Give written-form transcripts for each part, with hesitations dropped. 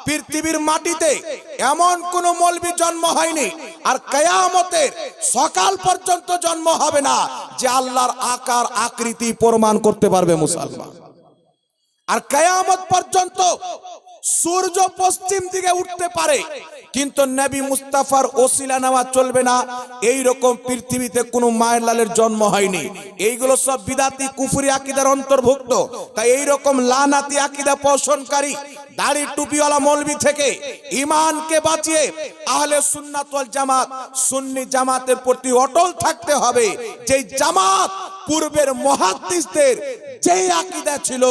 পৃথিবীর মাটিতে এমন কোন মৌলবি জন্ম হয়নি, আর কিয়ামতের সকাল পর্যন্ত জন্ম হবে না যে আল্লাহর আকার আকৃতি প্রমাণ করতে পারবে মুসলমান। আর কিয়ামত পর্যন্ত সূর্য পশ্চিম দিকে উঠতে পারে, কিন্তু নবী মুস্তাফার ওসিলা নেওয়া চলবে না, এই রকম পৃথিবীতে কোনো মায়ের লালের জন্ম হয়নি। এইগুলো সব বিদাতি কুফরি আকীদার অন্তর্ভুক্ত। তাই এই রকম লানাতি আকীদা পোষণকারী দাড়ি টুপিওয়ালা মৌলবি থেকে ঈমানকে বাঁচিয়ে আহলে সুন্নাত ওয়াল জামাত সুন্নি জামাতের প্রতি অটল থাকতে হবে। যেই জামাত পূর্বের মুহাদ্দিসদের যেই আকীদা ছিল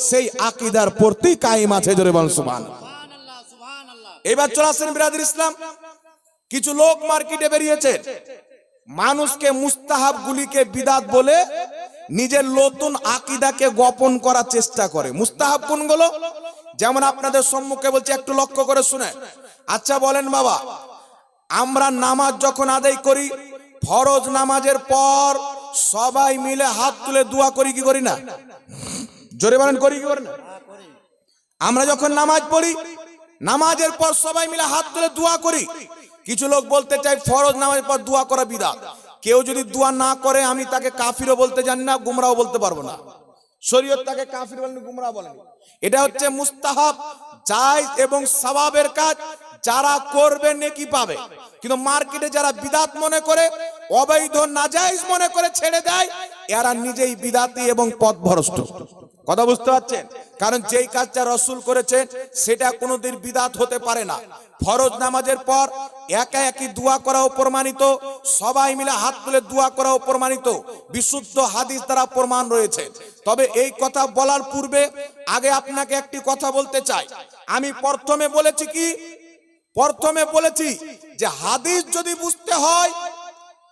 সেই আকীদার প্রতি কায়েম আছে। জোরে বলুন সুবহানাল্লাহ। এবার চলে আসেন বিরাদর ইসলাম, কিছু লোক মার্কেটে বেরিয়েছে, মানুষকে মুস্তাহাব গুলিকে বিদাত বলে নিজের নতুন আকীদাকে গোপন করার চেষ্টা করে। মুস্তাহাব কোনগুলো? যেমন আপনাদের সম্মুখে বলছি, একটু লক্ষ্য করে শুনে। আচ্ছা বলেন বাবা, আমরা নামাজ যখন আদায় করি, ফরজ নামাজের পর সবাই মিলে হাত তুলে দোয়া করি কি করি না? জোরে বলেন, করি কি করি না? আমরা যখন নামাজ পড়ি, নামাজের পর সবাই মিলে হাত তুলে দোয়া করি। কিছু লোক বলতে চাই ফরজ নামাজের পর দোয়া করা বিদআত। কেউ যদি দোয়া না করে আমি তাকে কাফিরও বলতে জানি না, গুমরাহ বলতে পারবো না। শরীয়ত তাকে কাফির বলেনি, গুমরাহ বলেনি। এটা হচ্ছে মুস্তাহাব, জায়েজ এবং সওয়াবের কাজ। যারা করবে নেকি পাবে। কিন্তু মার্কেটে যারা বিদআত মনে করে, অবৈধ নাজায়েজ মনে করে ছেড়ে দেয়, এরা নিজেই বিদআতি এবং পথভ্রষ্ট। কথা বুঝতে পারছেন? কারণ যেই কাজটা রাসূল করেছেন সেটা কোনোদিন বিদআত হতে পারে না। ফরজ নামাজের পর একা একই দোয়া করাও প্রমাণিত, সবাই মিলে হাত তুলে দোয়া করাও প্রমাণিত, বিশুদ্ধ হাদিস দ্বারা প্রমাণ রয়েছে। তবে এই কথা বলার পূর্বে আগে আপনাকে একটি কথা বলতে চাই। আমি প্রথমে বলেছি যে হাদিস যদি বুঝতে হয়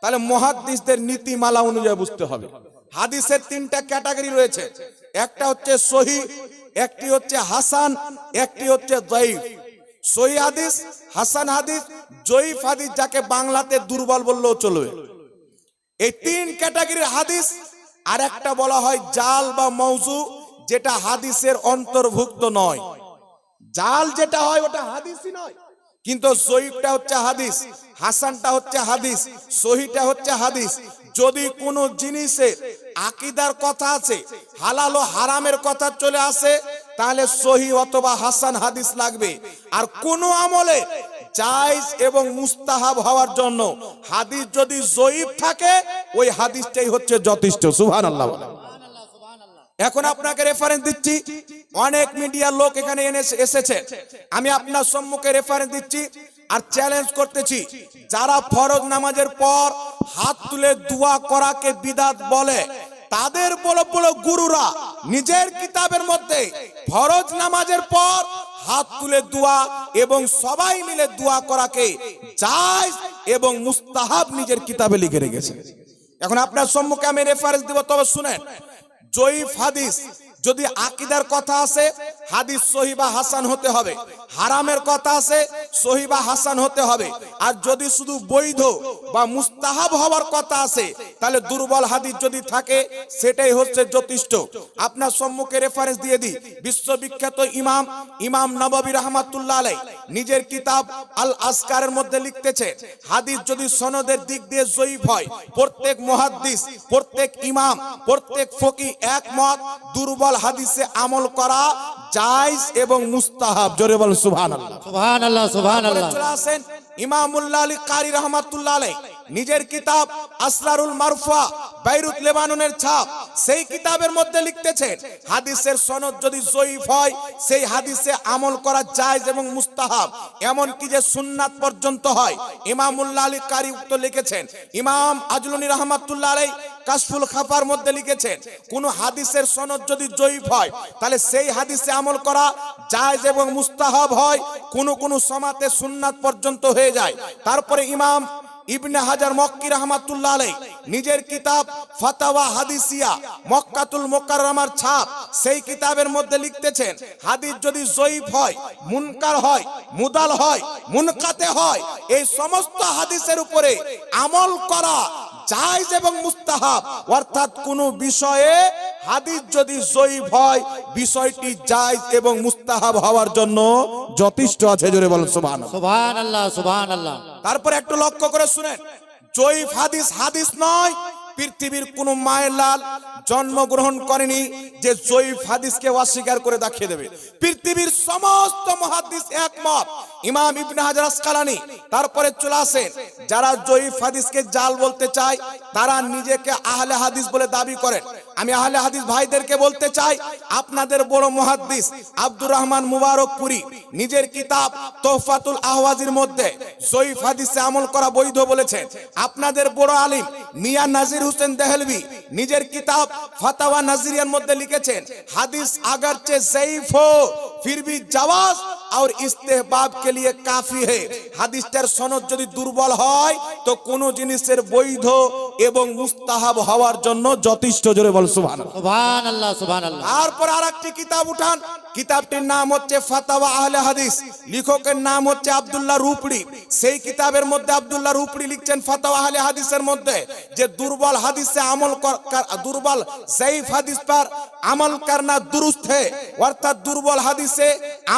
তাহলে মুহাদ্দিসদের নীতিমালা অনুযায়ী বুঝতে হবে। হাদিসের তিনটা ক্যাটাগরি রয়েছে, একটা হচ্ছে সহিহ, একটি হচ্ছে হাসান, একটি হচ্ছে যায়ীফ। সহিহ হাদিস, হাসান হাদিস, যায়ীফ হাদিস, যাকে বাংলাতে দুর্বল বললেও চলবে। এই তিন ক্যাটাগরির হাদিস। আর একটা বলা হয় জাল বা মওযু, যেটা হাদিসের অন্তর্ভুক্ত নয়। জাল যেটা হয় ওটা হাদিসই নয়, কিন্তু যায়ীফটা হচ্ছে হাদিস, হাসানটা হচ্ছে হাদিস, সহিহটা হচ্ছে হাদিস। যদি কোনো জিনিসে আকীদার কথা আছে, হালাল ও হারামের কথা চলে আসে, তাহলে সহিহ অথবা হাসান হাদিস লাগবে। আর কোন আমলে জায়েজ এবং মুস্তাহাব হওয়ার জন্য হাদিস যদি যায়ীফ থাকে, ওই হাদিসটাই হচ্ছে যথেষ্ট। সুবহানাল্লাহ। এখন আপনাকে রেফারেন্স দিচ্ছি, অনেক মিডিয়ার লোক এখানে এসেছে, আমি আপনার সম্মুখে রেফারেন্স দিচ্ছি আর চ্যালেঞ্জ করতেছি, যারা ফরজ নামাজের পর হাত তুলে দোয়া করাকে বিদআত বলে, তাদের বড় বড় গুরুরা নিজের কিতাবের মধ্যে ফরজ নামাজের পর হাত তুলে দোয়া এবং সবাই মিলে দোয়া করাকে জায়েজ এবং মুস্তাহাব নিজের কিতাবে লিখে রেখেছে। এখন আপনার সম্মুখে আমি রেফারেন্স দেব, তবে শুনেন। যায়ীফ হাদিস যদি আকীদার কথা আসে, হাদিস সহিহ বা হাসান হতে হবে। হারামের কথা আসে, সহিহ বা হাসান হতে হবে। আর যদি শুধু বৈধ বা মুস্তাহাব হওয়ার কথা আসে, তাহলে দুর্বল হাদিস যদি থাকে সেটাই হচ্ছে যথেষ্ট। আপনার সম্মুখে রেফারেন্স দিয়ে দিই, বিশ্ববিখ্যাত ইমাম নববী রাহমাতুল্লাহ আলাইহি নিজের কিতাব আল আসকারের মধ্যে লিখতেছে, হাদিস যদি সনদের দিক দিয়ে যায়ীফ হয়, প্রত্যেক মুহাদ্দিস, প্রত্যেক ইমাম, প্রত্যেক ফকিহ একমত দুর্বল হাদিসে আমল করা জায়েজ এবং মুস্তাহাব। জোরে বলুন সুবহানাল্লাহ। সুবহানাল্লাহ, সুবহানাল্লাহ। চলে আসেন ইমামুল্লাহ আলী কারি রাহমাতুল্লাহ আলাইহি নিজের কিতাব আসরারুল মারফুয়া, বাইরুত লেবাননের ছাপ, সেই কিতাবের মধ্যে লিখতেছেন, হাদিসের সনদ যদি যায়ীফ হয়, সেই হাদিসে আমল করা জায়েজ এবং মুস্তাহাব, এমন কি যে সুন্নাত পর্যন্ত হয়। ইমামুল্লাহ আলী কারি উক্ত লিখেছেন। ইমাম আজলুনী রাহমাতুল্লাহ আলাইহি কাশফুল খাফার মধ্যে লিখেছেন, কোন হাদিসের সনদ যদি যায়ীফ হয়, তাহলে সেই হাদিসে আমল করা জায়েজ এবং মুস্তাহাব হয়, কোন সমাতে সুন্নাত পর্যন্ত হয়ে যায়। তারপরে ইমাম ইবনে হাজার মক্কি রাহমাতুল্লাহ আলাইহি নিজের কিতাব ফাতাওয়া হাদিসিয়া, মক্কাতুল মুকাররমার ছাপ, সেই কিতাবের মধ্যে লিখতেছেন, হাদিস যদি যায়ীফ হয়, মুনকার হয়, মুদাল হয়, মুনকাতে হয়, এই সমস্ত হাদিসের উপরে আমল করা জায়েজ এবং মুস্তাহাব। অর্থাৎ কোন বিষয়ে হাদিস যদি জয়ীফ হয় বিষয়টি জায়েজ এবং মুস্তাহাব হওয়ার জন্য যথেষ্ট আছে। জোরে বলেন সুবহানাল্লাহ। সুবহানাল্লাহ সুবহানাল্লাহ। তারপর একটু লক্ষ্য করে শুনেন, জয়ীফ হাদিস হাদিস নয়। পৃথিবীর কোন মায়ের লাল জন্মগ্রহণ করেনি যে জয়ীফ হাদিসকে অস্বীকার করে দেখিয়ে দেবে। পৃথিবীর সমস্ত মুহাদ্দিস একমত। ইমাম ইবনে হাজার আসকালানী তারপরে চলে আসেন, যারা জয়ীফ হাদিসকে জাল বলতে চায় তারা নিজেকে আহলে হাদিস বলে দাবি করেন। আমি আহলে হাদিস ভাইদেরকে বলতে চাই, আপনাদের বড় মুহাদ্দিস আব্দুর রহমান মুবারকপুরী নিজের কিতাব তোহফাতুল আহওয়াজির মধ্যে জয়ীফ হাদিসে আমল করা বৈধ বলেছেন। আপনাদের বড় আলিম মিয়া নাজির হুসেন দেহলভি নিজের কিতাব ফাতাওয়া নাজিরিয়ার মধ্যে লিখেছেন, হাদিস अगरचे ज़ईफ हो फिर भी जवाज और इस्तेहबाब के लिए काफी है। হাদিসটার সনদ যদি দুর্বল হয় তো কোন জিনিসের বৈধ এবং মুস্তাহাব হওয়ার জন্য যথেষ্ট। জোরে বল সুবহানাল্লাহ। সুবহানাল্লাহ সুবহানাল্লাহ। তারপর আরেকটি কিতাব উঠান, কিতাবটির নাম হচ্ছে ফাতাওয়া আহলে হাদিস, লেখকের নাম হচ্ছে আব্দুল্লাহ রুপড়ি। সেই কিতাবের মধ্যে আব্দুল্লাহ রুপড়ি লিখছেন ফাতাওয়া আহলে হাদিসের মধ্যে যে দুর্বল হাদিসে আমল দুর্বল ज़ईफ হাদিস पर আমল करना दुरुस्त है, অর্থাৎ দুর্বল হাদিসে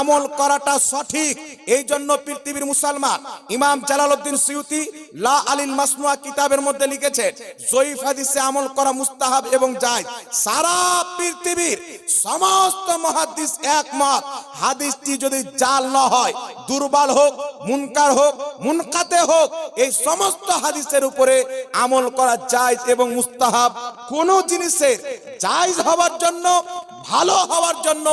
আমল করাটা সঠিক। এই জন্য পৃথিবীর মুসলমান ইমাম জালালউদ্দিন সিয়ুতি লা আলিল মাসনুয়া কিতাবের মধ্যে লিখেছেন ज़ईफ হাদিসে আমল করা মুস্তাহাব এবং জায়েজ। সারা পৃথিবীর সমস্ত মুহাদ্দিস একমত, হাদিসটি যদি জাল না হয়, দুর্বল হোক, মুনকার হোক, মুনকাতে হোক, এই সমস্ত হাদিসের উপরে আমল করা জায়েজ এবং মুস্তাহাব। কোন জিনিসের জায়েজ হওয়ার জন্য, ভালো হওয়ার জন্য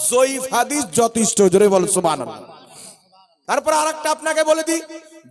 ज़ईफ হাদিস যথেষ্ট। জোরে বল সুবহানাল্লাহ। তারপর আরেকটা আপনাকে বলে দিই,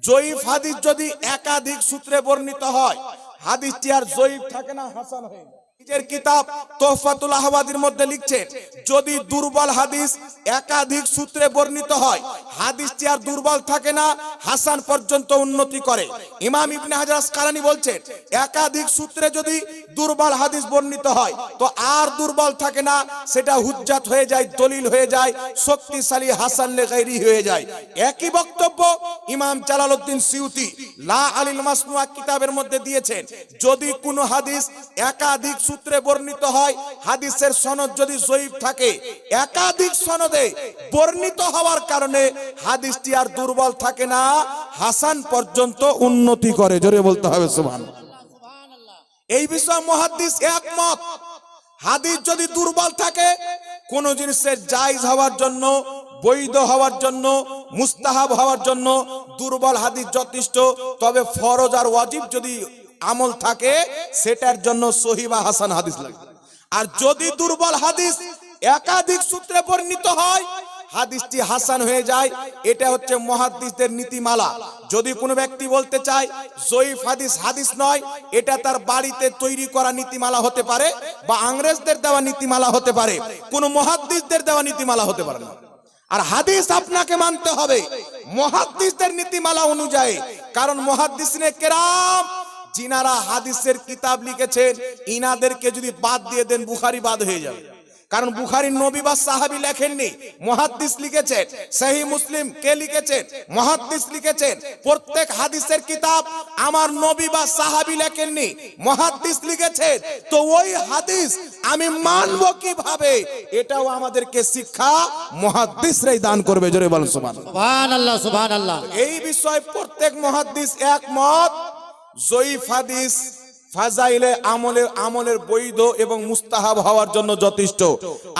ज़ईफ হাদিস যদি একাধিক সূত্রে বর্ণিত হয়, হাদিসটি আর ज़ईफ থাকে না, হাসান হয়ে যায়। নিজের কিতাব তোহফাতুল আহওয়াজির মধ্যে লিখছেন, যদি দুর্বল হাদিস একাধিক সূত্রে বর্ণিত হয়, হাদিসটি আর দুর্বল থাকে না, হাসান পর্যন্ত উন্নতি করে। ইমাম ইবনে হাজার আসকালানী বলছেন, একাধিক সূত্রে যদি দুর্বল হাদিস বর্ণিত হয় তো আর দুর্বল থাকে না, সেটা হুজ্জাত হয়ে যায়, দলিল হয়ে যায়, শক্তিশালী হাসান লে গায়রি হয়ে যায়। একই বক্তব্য ইমাম জালালউদ্দিন সিয়ুতি লা আলিল মাসনুয়া কিতাবের মধ্যে দিয়েছেন, যদি কোনো হাদিস একাধিক সূত্রে বর্ণিত হয়, হাদিসের সনদ যদি ज़ईफ থাকে, একাধিক সনদে বর্ণিত হওয়ার কারণে হাদিসটি আর দুর্বল থাকে না, হাসান পর্যন্ত উন্নতি করে। জোরে বলতে হবে সুবহানাল্লাহ। এই বিষয়ে মুহাদ্দিস একমত, হাদিস যদি দুর্বল থাকে, কোন জিনিসের জায়েজ হওয়ার জন্য, বৈধ হওয়ার জন্য, মুস্তাহাব হওয়ার জন্য দুর্বল হাদিস যথেষ্ট। তবে ফরজ আর ওয়াজিব যদি আমল থাকে, সেটার জন্য সহিহ বা হাসান হাদিস লাগে। আর যদি দুর্বল হাদিস একাধিক সূত্রে বর্ণিত হয়, হাদিসটি হাসান হয়ে যায়। এটা হচ্ছে মুহাদ্দিসদের নীতিমালা। যদি কোনো ব্যক্তি বলতে চায় ज़ईफ হাদিস হাদিস নয়, এটা তার বাড়িতে তৈরি করা নীতিমালা হতে পারে, বা ইংরেজদের দেওয়া নীতিমালা হতে পারে, কোন মুহাদ্দিসদের দেওয়া নীতিমালা হতে পারে না। আর হাদিস আপনাকে মানতে হবে মুহাদ্দিসদের নীতিমালা অনুযায়ী, কারণ মুহাদ্দিসিনে কেরাম जिनारा हादिसेर किताब लिखेছেন, इनादेरके যদি বাদ দিয়ে দেন বুখারী বাদ হয়ে যাবে। কারণ বুখারী নবী বা সাহাবী লেখেননি, মুহাদ্দিস লিখেছেন। সহিহ মুসলিম কে লিখেছেন? মুহাদ্দিস লিখেছেন। প্রত্যেক হাদিসের কিতাব আমার নবী বা সাহাবী লেখেননি, মুহাদ্দিস লিখেছেন। তো ওই হাদিস আমি মানব কিভাবে? এটাও আমাদেরকে শিক্ষা মুহাদ্দিসরাই দান করবে। জোরে বলেন সুবহানাল্লাহ। সুবহানাল্লাহ সুবহানাল্লাহ। এই বিষয়ে প্রত্যেক মুহাদ্দিস একমত, ज़ईफ হাদিস ফাজাইলে আমলের বৈধ এবং মুস্তাহাব হওয়ার জন্য যথেষ্ট।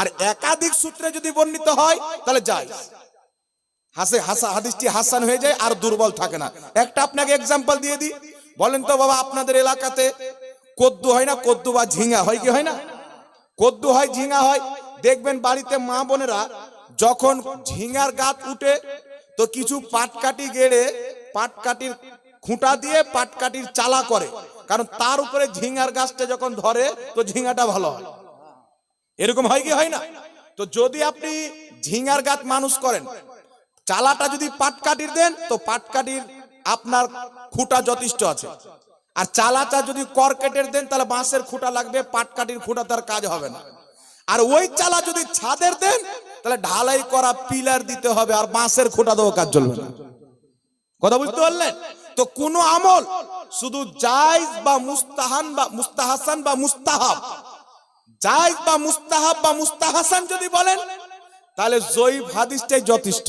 আর একাধিক সূত্রে যদি বর্ণিত হয় তাহলে জায়েজ, হাদিসটি হাসান হয়ে যায়, আর দুর্বল থাকে না। একটা আপনাকে एग्जांपल দিয়ে দিই। বলেন তো বাবা, আপনাদের এলাকাতে কদ্দু হয় না? কদ্দু বা ঝিঙ্গা হয় কি হয় না? কদ্দু হয়, ঝিঙ্গা হয়। দেখবেন বাড়িতে মা বোনেরা যখন ঝিঙ্গার গাছ উঠে তো কিছু পাটকাঠি গেড়ে পাটকাঠির খুঁটা দিয়ে পাটকাঠির চালা করে, কারণ তার উপরে ঝিঙ্গার গাছটা যখন ধরে তো ঝিঙ্গাটা ভালো হয়। এরকম হয় কি হয় না? তো যদি আপনি ঝিঙ্গার গাছ মানুষ করেন, চালাটা যদি পাটকাঠির দেন তো পাটকাঠির আপনার খুঁটা যথেষ্ট আছে। আর চালাটা যদি কর্কেটের দেন তাহলে বাঁশের খুঁটা লাগবে, পাটকাঠির খুঁটা তার কাজ হবে না। আর ওই চালা যদি ছাদের দেন তাহলে ঢালাই করা পিলার দিতে হবে, আর বাঁশের খুঁটা দেওয়া কাজ চলবে না। কথা বুঝতে পারলেন? তো কোন আমল শুধু জায়েজ বা মুস্তাহান বা মুস্তাহাসান বা মুস্তাহাব জায়েজ বা মুস্তাহাব বা মুস্তাহাসান যদি বলেন তাহলে জয়ীফ হাদিসটাই যথেষ্ট।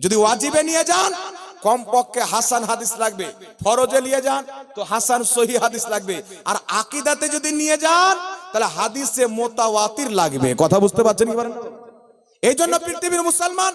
যদি ওয়াজিবে নিয়ে যান কমপক্ষে হাসান হাদিস লাগবে, ফরজে নিয়ে যান তো হাসান সহি হাদিস লাগবে, আর আকীদাতে যদি নিয়ে যান তাহলে হাদিসে মুতাওয়াতির লাগবে। কথা বুঝতে পারছেন কি পারেন? এই জন্য পৃথিবীর মুসলমান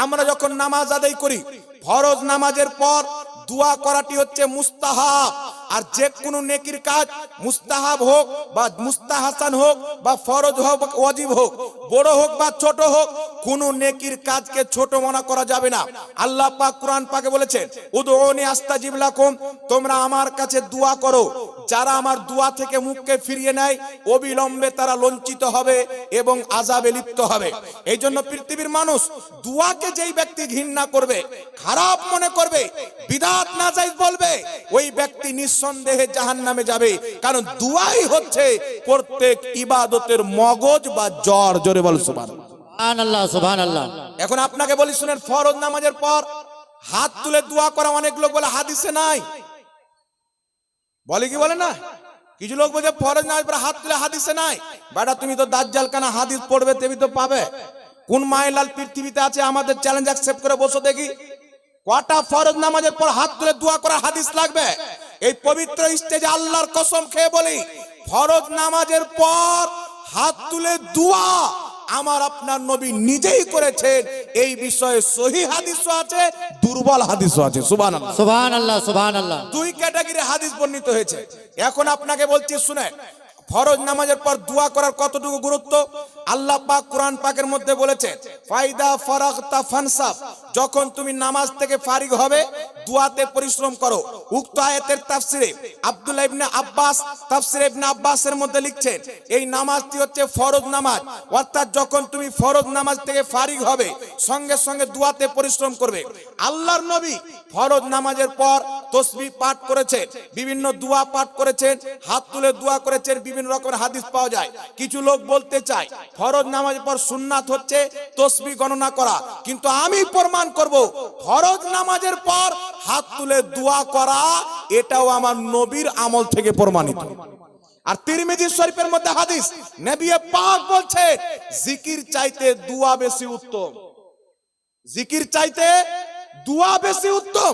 আমরা যখন নামাজ আদায় করি ফরজ নামাজের পর দোয়া করাটি হচ্ছে মুস্তাহাব। আর যে কোনো নেকির কাজ মুস্তাহাব হোক বা মুস্তাহাসান হোক বা ফরজ হোক বা ওয়াজিব হোক, বড় হোক বা ছোট হোক, কোন নেকির কাজকে ছোট মনে করা যাবে না। আল্লাহ পাক কুরআন পাকে বলেছেন উদউনি আস্তাজিব লাকুম, তোমরা আমার কাছে দোয়া করো। যারা আমার দোয়া থেকে মুখকে ফিরিয়ে নেয় অবিলম্বে তারা লজ্জিত হবে এবং আযাবে লিপ্ত হবে। এই জন্য পৃথিবীর মানুষ দোয়াকে যেই ব্যক্তি ঘৃণা করবে, খারাপ মনে করবে, বিদআত নাজায়েজ বলবে, ওই ব্যক্তি নিঃসন্দেহে জাহান্নামে যাবে। কারণ দোয়াই হচ্ছে প্রত্যেক ইবাদতের মগজ বা জড়। জোরে বল সুবহানাল্লাহ। সুবহানাল্লাহ সুবহানাল্লাহ। এখন আপনাকে বলি শুনেন, ফরজ নামাজের পর হাত তুলে দোয়া করা অনেক লোক বলে হাদিসে নাই। বলে কি বলে না? কিছু লোক বলে ফরজ নামাজের পর হাত তুলে হাদিসে নাই। বেটা তুমি তো দাজ্জাল কানা হাদিস পড়বে তেবি তো পাবে। কোন মাইলাল পৃথিবীতে আছে আমাদের চ্যালেঞ্জ অ্যাকসেপ্ট করে বসো দেখি, কটা ফরজ নামাজের পর হাত তুলে দোয়া করা হাদিস লাগবে? এই পবিত্র স্টেজে আল্লাহর কসম খেয়ে বলি, ফরজ নামাজের পর হাত তুলে দোয়া আমার আপনার নবী নিজেই করেছেন। এই বিষয়ে সহিহ হাদিসও আছে, দুর্বল হাদিসও আছে। সুবহানাল্লাহ সুবহানাল্লাহ সুবহানাল্লাহ। দুই ক্যাটাগরি হাদিস বর্ণিত হয়েছে। এখন আপনাকে বলছি শুনেন, ফরজ নামাজের পর দোয়া করার কতটুকু গুরুত্ব আল্লাহ পাক কুরআন পাকের মধ্যে বলেছেন ফাইদা ফারাগতা ফানসাব, যখন তুমি নামাজ থেকে ফারিগ হবে দোয়াতে পরিশ্রম করো। উক্ত আয়াতের তাফসিরে আব্দুল্লাহ ইবনে আব্বাস তাফসিরে ইবনে আব্বাসের মধ্যে লিখছেন এই নামাজটি হচ্ছে ফরজ নামাজ, অর্থাৎ যখন তুমি ফরজ নামাজ থেকে ফারিগ হবে সঙ্গে সঙ্গে দোয়াতে পরিশ্রম করবে। আল্লাহর নবী ফরজ নামাজের পর তাসবিহ পাঠ করেছেন, বিভিন্ন দোয়া পাঠ করেছেন, হাত তুলে দোয়া করেছেন, বিভিন্ন রকমের হাদিস পাওয়া যায়। কিছু লোক বলতে চায় ফরজ নামাজের পর সুন্নাত হচ্ছে তাসবিহ গণনা করা, কিন্তু আমি প্রমাণ করব ফরজ নামাজের পর হাত তুলে দোয়া করা এটাও আমার নবীর আমল থেকে প্রমাণিত। আর তিরমিজি শরীফের মধ্যে হাদিস, নবী পাক বলছেন জিকির চাইতে দোয়া বেশি উত্তম। জিকির চাইতে দোয়া বেশি উত্তম।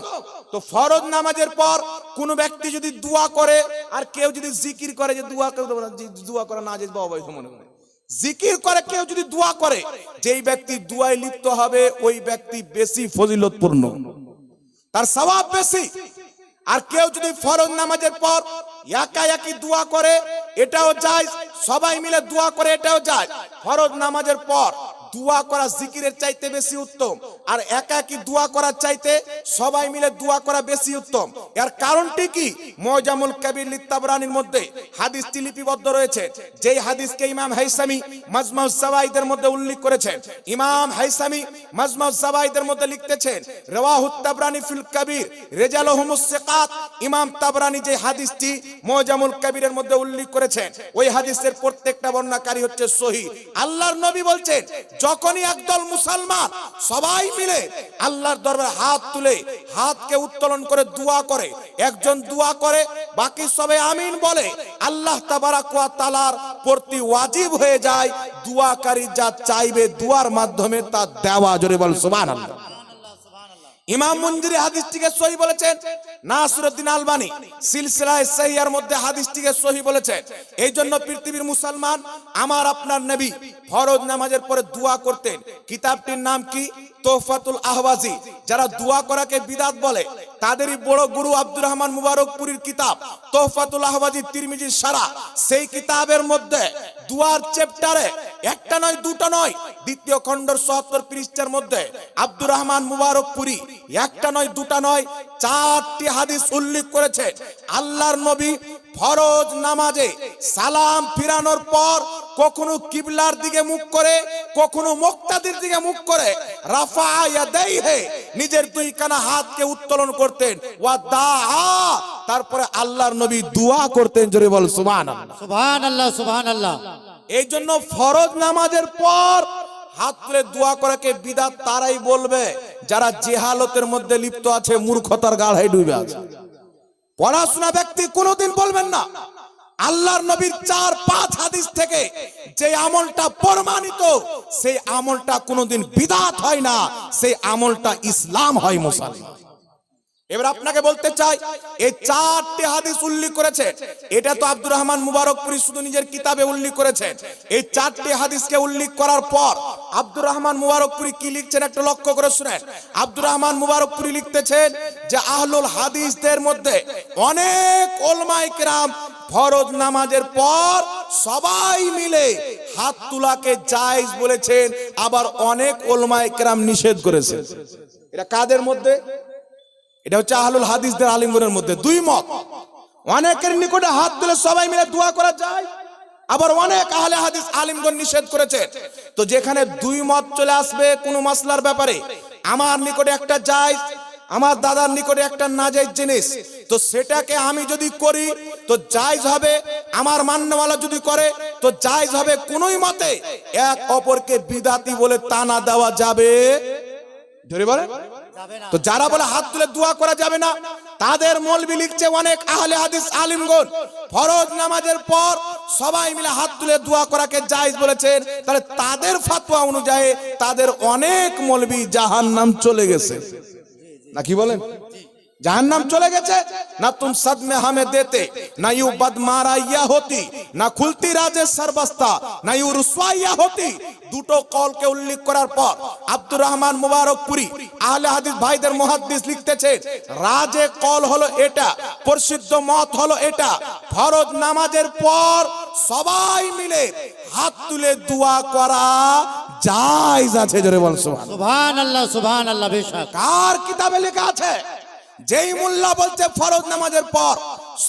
তো ফরজ নামাজের পর কোন ব্যক্তি যদি দোয়া করে আর কেউ যদি জিকির করে, যে দোয়া করা না যেতে অবৈধ মনে করে, জিকির করে কেউ যদি দোয়া করে, যেই ব্যক্তি দোয়ায় লিপ্ত হবে ওই ব্যক্তি বেশি ফজিলতপূর্ণ, তার সওয়াব বেশি। আর কেউ যদি ফরজ নামাজের পর একা একই দোয়া করে এটাও জায়েজ, সবাই মিলে দোয়া করে এটাও জায়েজ। ফরজ নামাজের পর দোয়া করা জিকিরের চাইতে বেশি উত্তম, আর একা একই দোয়া করার চাইতে সবাই মিলে দোয়া করা বেশি উত্তম। এর কারণটি কি? মুজামুল কবির লিতাবরানির মধ্যে হাদিসটি লিপিবদ্ধ রয়েছে, যেই হাদিসকে ইমাম হাইসামি মাজমাউজ যাওয়াইদের মধ্যে উল্লেখ করেছেন। ইমাম হাইসামি মাজমাউজ যাওয়াইদের মধ্যে লিখতেছেন রাওয়াহুত তাবরানি ফিল কবির রিজালুহুমুস সিকাত। ইমাম তাবরানি যে হাদিসটি মুজামুল কবিরের মধ্যে উল্লেখ করেছেন ওই হাদিসের প্রত্যেকটা বর্ণনাকারী হচ্ছে সহিহ। আল্লাহর নবী বলছেন যখনই একদল মুসলমান সবাই মিলে আল্লাহর দরবারে হাত তুলে হাতকে উত্তোলন করে দোয়া করে, একজন দোয়া করে বাকি সবাই আমিন বলে, আল্লাহ তাবারাক ওয়া তাআলার প্রতি ওয়াজিব হয়ে যায় দোয়াকারী যা চাইবে দোয়ার মাধ্যমে তা দেওয়া। জোরে বল সুবহানাল্লাহ। ইমাম মুনজিরি হাদিসটিকে সহিহ বলেছেন, নাসিরউদ্দিন আলবানী সিলসিলায়ে সহিহার মধ্যে হাদিসটিকে সহিহ বলেছেন। এই জন্য পৃথিবীর মুসলমান আমার আপনার নবী ফরজ নামাজের পরে দোয়া করতেন। কিতাবটির নাম কি? তোহফাতুল আহওয়াজি। যারা দোয়া করাকে বিদআত বলে তাদেরই বড় গুরু আব্দুর রহমান মুবারকপুরীর কিতাব তোহফাতুল আহওয়াজি তিরমিজির সারা, সেই কিতাবের মধ্যে দুয়ার চ্যাপ্টারে একটা নয় দুটো নয়, দ্বিতীয় খণ্ডের ৭৭ পৃষ্ঠার মধ্যে আব্দুর রহমান মুবারকপুরী একটা নয় দুটা নয় 4টি হাদিস উল্লেখ করেছে। আল্লাহর নবী ফরজ নামাজে সালাম ফিরানোর পর কখনো কিবলার দিকে মুখ করে, কখনো মুক্তাদির দিকে মুখ করে রাফা ইয়াদাইহি নিজের দুই কানা হাতকে উত্তোলন করতেন, ওয়া দাআ তারপরে আল্লাহর নবী দোয়া করতেন। জোরে বল সুবহানাল্লাহ সুবহানাল্লাহ সুবহানাল্লাহ। এই জন্য ফরজ নামাজের পর হাত তুলে দোয়া করাকে বিদআত তারাই বলবে যারা জেহালতের মধ্যে লিপ্ত আছে, মূর্খতার গাড়ায় ডুবে আছে। পড়াশোনা ব্যক্তি কোনোদিন বলবেন না আল্লাহর নবীর 4-5 হাদিস থেকে যে আমলটা প্রমাণিত, সেই আমলটা কোনোদিন বিদআত হয় না, সেই আমলটা ইসলাম হয় মুসলমান। এবার আপনাকে বলতে চাই, এই 4টি হাদিস উল্লেখ করেছে, এটা তো আব্দুর রহমান মুবারকপুরি শুধু নিজের কিতাবে উল্লেখ করেছেন। এই 4টি হাদিসকে উল্লেখ করার পর আব্দুর রহমান মুবারকপুরি কি লিখছেন একটু লক্ষ্য করে শুনেন। আব্দুর রহমান মুবারকপুরি লিখতেছেন যে আহলুল হাদিসদের মধ্যে অনেক উলামায়ে কেরাম ফরজ নামাজের পর সবাই মিলে হাত তোলাকে জায়েজ বলেছেন, আবার অনেক উলামায়ে কেরাম নিষেধ করেছেন। এটা কাদের মধ্যে? এটা হচ্ছে আহলুল হাদিসদের আলিমগণের মধ্যে দুই মত। অনেকের নিকটে হাত তুলে সবাই মিলে দোয়া করা যায়, আবার অনেক আহলে হাদিস আলিমগণ নিষেধ করেছে। তো যেখানে দুই মত চলে আসবে কোন মাসলার ব্যাপারে, আমার নিকটে একটা জায়েজ, আমার দাদার নিকটে একটা নাজায়েজ জিনিস, তো সেটাকে আমি যদি করি তো জায়েজ হবে, আমার মান্যওয়ালা যদি করে তো জায়েজ হবে। কোনই মতে এক অপরকে বিদআতি বলে টানা দেওয়া যাবে ধরে বলে। তো যারা বলে হাত তুলে দোয়া করা যাবে না, তাদের মৌলবি লিখছে অনেক আহলে হাদিস আলিমগণ ফরজ নামাজের পর সবাই মিলে হাত তুলে দোয়া করাকে জায়েজ বলেছেন। তাহলে তাদের ফতোয়া অনুযায়ী তাদের অনেক মৌলবি জাহান্নাম চলে গেছে, না কি বলেন? জাহান্নাম চলে গেছে না। তুম সদমে হামে দেতে না, ইউ বদমারা ইয়া হতি না, খুলতি রাজে সরবস্তা না, ইউ রুসওয়াইয়া হতি। দুটো কলকে উল্লেখ করার পর আব্দুর রহমান মুবারকপুরি আহলে হাদিস ভাইদের মুহাদ্দিস লিখতেছে, রাজে কল হলো এটা, প্রসিদ্ধ মত হলো এটা, ফরজ নামাজের পর সবাই মিলে হাত তুলে দোয়া করা জায়েজ আছে। জোরে বল সুবহানাল্লাহ। সুবহানাল্লাহ, সুবহানাল্লাহ। বেশক কার কিতাবে লেখা আছে? যেই মোল্লা বলছে ফরজ নামাজের পর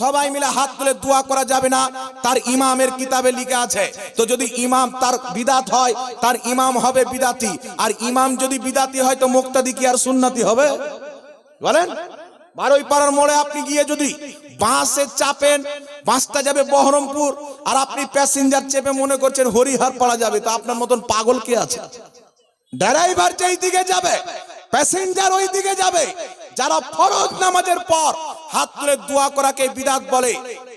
সবাই মিলে হাত তুলে দোয়া করা যাবে না, তার ইমামের কিতাবে লেখা আছে। তো যদি ইমাম তার বিদআত হয়, তার ইমাম হবে বিদআতি, আর ইমাম যদি বিদআতি হয় তো মুক্তাদি কি আর সুন্নতি হবে? বলেন। 12 পাড়ার মোড়ে আপনি গিয়ে যদি বাসে চাপেন, বাসটা যাবে বহরমপুর, আর আপনি প্যাসেঞ্জার চেপে মনে করছেন হরিহর পাড়া যাবে, তো আপনার মতন পাগল কে আছে? ড্রাইভার যেই দিকে যাবে প্যাসেঞ্জার ওই দিকে যাবে। যারা ফরজ নামাজের পর হাত তুলে দোয়া করাকে বিদআত বলে,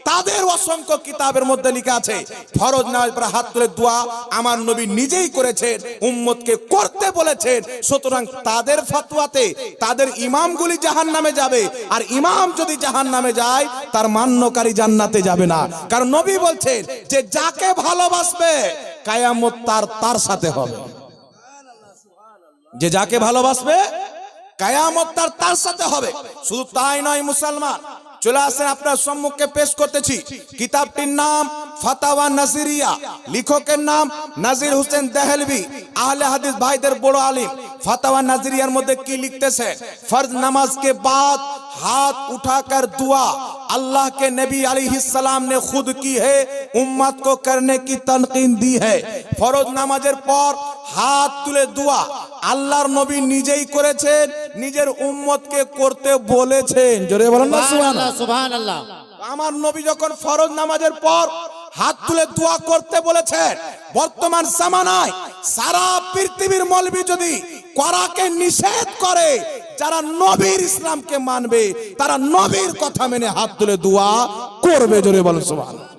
তাদের অসংখ্য কিতাবের মধ্যে লেখা আছে ফরজ নামাজের পর হাত তুলে দোয়া আমার নবী নিজেই করেছেন, উম্মতকে করতে বলেছেন। সুতরাং তাদের ফতোয়াতে তাদের ইমামগুলি জাহান্নামে যাবে, আর ইমাম যদি জাহান্নামে যায় তার মান্যকারী জান্নাতে যাবে না। কারণ নবী বলছেন যে যাকে ভালোবাসবে কিয়ামত তার সাথে হবে। যে যাকে ভালোবাসবে কিয়ামত তার সাথে হবে। শুধু তাই নয় মুসলমান, চলে আসেন আপনার সম্মুখে পেশ করতেছি কিতাবটির নাম ফাতাওয়া নাজিরিয়া, লেখকের নাম নাজির হোসেন দেহলভি, আহলে হাদিস ভাইদের বড় আলিম। ফাতাওয়া নাজিরিয়ার মধ্যে কি লিখতেছে? ফরজ নামাজ के बाद हाथ उठाकर दुआ अल्लाह के नबी अलैहिस्सलाम ने खुद की है, उम्मत को करने की तनकीन दी है। फरज नामाजेर पर हाथ तुले दुआ আল্লাহর নবী নিজেই করেছেন, নিজের উম্মতকে করতে বলেছেন। জোরে বলেন না সুবহানাল্লাহ, সুবহানাল্লাহ। আমার নবী যখন ফরজ নামাজের পর হাত তুলে দোয়া করতে বলেছেন, বর্তমান জামানায় সারা পৃথিবীর মৌলবি যদি করাকে নিষেধ করে, যারা নবীর ইসলামকে মানবে তারা নবীর কথা মেনে হাত তুলে দোয়া করবে। জোরে বলেন সুবহানাল্লাহ।